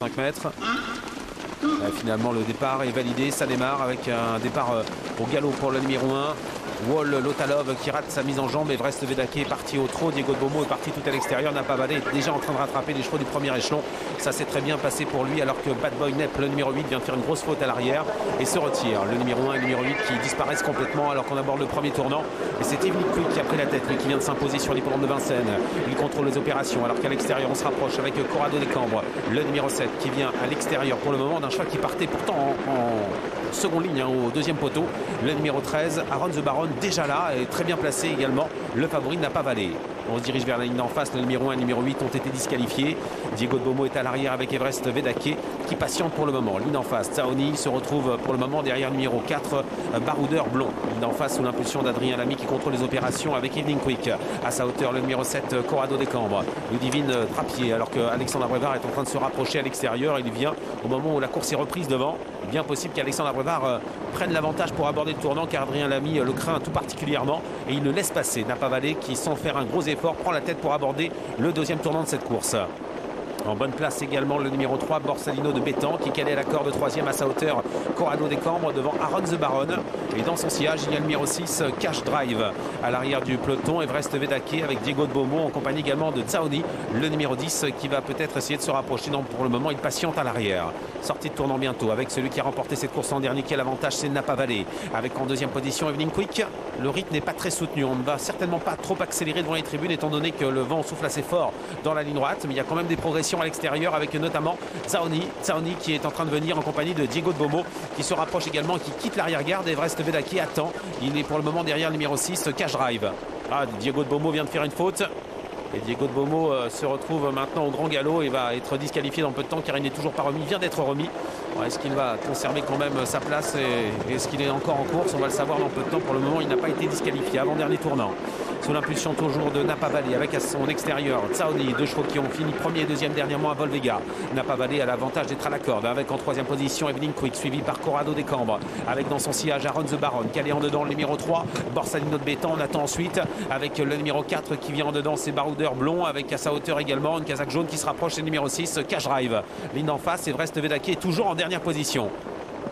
5 mètres. Finalement le départ est validé, ça démarre avec un départ au galop pour le numéro 1. Wall Lotalov qui rate sa mise en jambe. Everest Vedake est parti au trot. Diego de Beaumont est parti tout à l'extérieur. Napa Valley est déjà en train de rattraper les chevaux du premier échelon. Ça s'est très bien passé pour lui alors que Bad Boy Nep, le numéro 8, vient de faire une grosse faute à l'arrière et se retire. Le numéro 1 et le numéro 8 qui disparaissent complètement alors qu'on aborde le premier tournant. Et c'est Evening Quick qui a pris la tête, lui qui vient de s'imposer sur l'hippodrome de Vincennes. Il contrôle les opérations alors qu'à l'extérieur on se rapproche avec Corrado des Cambres, le numéro 7 qui vient à l'extérieur pour le moment d'un cheval qui partait pourtant en seconde ligne au deuxième poteau. Le numéro 13, Aaron the Baron, déjà là et très bien placé également. Le favori Napa Valley. On se dirige vers la ligne d'en face. Le numéro 1 et le numéro 8 ont été disqualifiés. Diego de Beaumont est à l'arrière avec Everest Vedake qui patiente pour le moment. Ligne en face, Tsaoni se retrouve pour le moment derrière le numéro 4, Baroudeur Blond. Ligne en face sous l'impulsion d'Adrien Lamy qui contrôle les opérations avec Evening Quick. À sa hauteur, le numéro 7, Corrado des Cambres. Ludivine Drapier alors qu'Alexandre Abrevard est en train de se rapprocher à l'extérieur. Il vient au moment où la course est reprise devant. Bien possible qu'Alexandre Abrevard prenne l'avantage pour aborder le tournant car Adrien Lamy le craint tout particulièrement et il le laisse passer. Napa Valley qui, sans faire un gros effort, prend la tête pour aborder le deuxième tournant de cette course. En bonne place également le numéro 3, Borsalino de Bétan qui calait la corde troisième à sa hauteur, Corrado des Cambres devant Aaron the Baron. Et dans son sillage, il y a le numéro 6, Cash Drive. À l'arrière du peloton, Everest Vedake avec Diego de Beaumont en compagnie également de Tsaoni, le numéro 10 qui va peut-être essayer de se rapprocher. Non, pour le moment, il patiente à l'arrière. Sortie de tournant bientôt avec celui qui a remporté cette course en dernier. Quel avantage, c'est Napa Valley. Avec en deuxième position Evening Quick. Le rythme n'est pas très soutenu. On ne va certainement pas trop accélérer devant les tribunes étant donné que le vent souffle assez fort dans la ligne droite. Mais il y a quand même des progressions à l'extérieur avec notamment Tsaoni qui est en train de venir en compagnie de Diego de Beaumont qui se rapproche également, qui quitte l'arrière-garde. Everest Vedake attend. Il est pour le moment derrière le numéro 6, Cash Drive. Diego de Beaumont vient de faire une faute. Et Diego de Beaumont se retrouve maintenant au grand galop et va être disqualifié dans peu de temps car il n'est toujours pas remis. Il vient d'être remis. Est-ce qu'il va conserver quand même sa place et est-ce qu'il est encore en course? On va le savoir dans peu de temps. Pour le moment, il n'a pas été disqualifié. Avant-dernier tournant. Sous l'impulsion toujours de Napa Valley avec à son extérieur Tsaoni, deux chevaux qui ont fini premier et deuxième dernièrement à Volvega. Napa Valley a l'avantage d'être à la corde avec en troisième position Evening Quick suivi par Corrado des Cambres avec dans son sillage Aaron the Baron calé en dedans le numéro 3, Borsalino de Bétan. On attend ensuite avec le numéro 4 qui vient en dedans, c'est Baroudeur Blond avec à sa hauteur également une casaque jaune qui se rapproche, c'est le numéro 6, Cash Drive. Ligne en face, Everest Vedake est toujours en dernière position.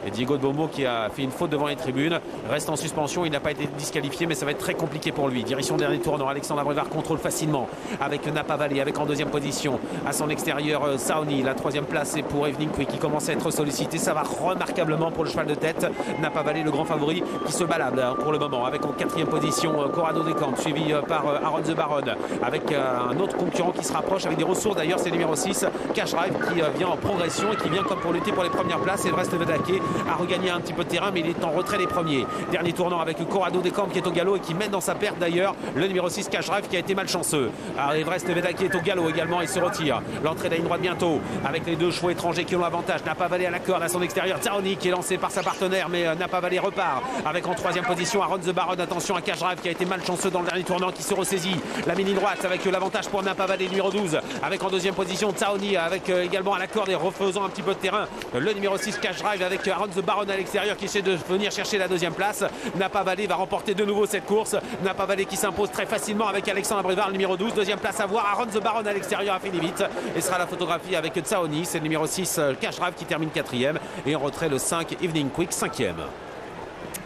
Et Diego de Beaumont qui a fait une faute devant les tribunes reste en suspension, il n'a pas été disqualifié mais ça va être très compliqué pour lui. Direction dernier tournant, Alexandre Abrevard contrôle facilement avec Napa Valley avec en deuxième position à son extérieur Tsaoni. La troisième place c'est pour Evening Quick qui commence à être sollicité, ça va remarquablement pour le cheval de tête. Napa Valley le grand favori qui se balade pour le moment avec en quatrième position Corrado des Cambres suivi par Aaron the Baron avec un autre concurrent qui se rapproche avec des ressources d'ailleurs, c'est le numéro 6 Cash Drive qui vient en progression et qui vient comme pour lutter pour les premières places. Everest Vedake a regagné un petit peu de terrain mais il est en retrait des premiers. Dernier tournant avec Corrado des Cambres qui est au galop et qui mène dans sa perte d'ailleurs le numéro 6 Cash Drive qui a été malchanceux. Everest Vedake est au galop également et se retire. L'entrée de la ligne droite bientôt avec les deux chevaux étrangers qui ont l'avantage. Napa Valley à la corde à son extérieur, Tsaoni qui est lancé par sa partenaire mais Napa Valley repart avec en troisième position Aaron the Baron. Attention à Cash Drive qui a été malchanceux dans le dernier tournant qui se ressaisit. La mini droite avec l'avantage pour Napa Valley numéro 12 avec en deuxième position Tsaoni avec également à la corde et refaisant un petit peu de terrain le numéro 6 Cash Drive avec Aaron the Baron à l'extérieur qui essaie de venir chercher la deuxième place. Napa Valley va remporter de nouveau cette course. Napa Valley qui s'impose très facilement avec Alexandre Abrevard, le numéro 12. Deuxième place à voir. Aaron the Baron à l'extérieur a fini vite. Et sera la photographie avec Tsaoni. C'est le numéro 6 Cash Drive qui termine quatrième. Et en retrait le 5 Evening Quick cinquième.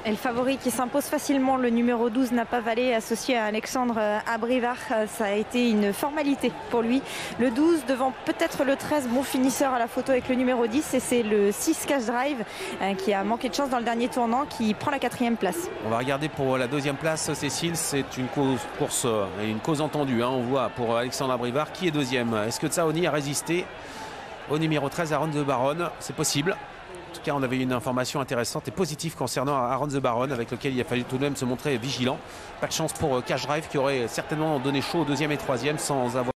Et le favori qui s'impose facilement, le numéro 12 Napa Valley associé à Alexandre Abrevard, ça a été une formalité pour lui. Le 12 devant peut-être le 13, bon finisseur à la photo avec le numéro 10 et c'est le 6 Cash Drive qui a manqué de chance dans le dernier tournant qui prend la quatrième place. On va regarder pour la deuxième place Cécile, c'est une course et une cause entendue, on voit pour Alexandre Abrevard qui est deuxième. Est-ce que Tsaoni a résisté au numéro 13 Aaron the Baron? C'est possible. En tout cas, on avait une information intéressante et positive concernant Aaron the Baron avec lequel il a fallu tout de même se montrer vigilant. Pas de chance pour Cash Drive qui aurait certainement donné chaud au deuxième et troisième sans avoir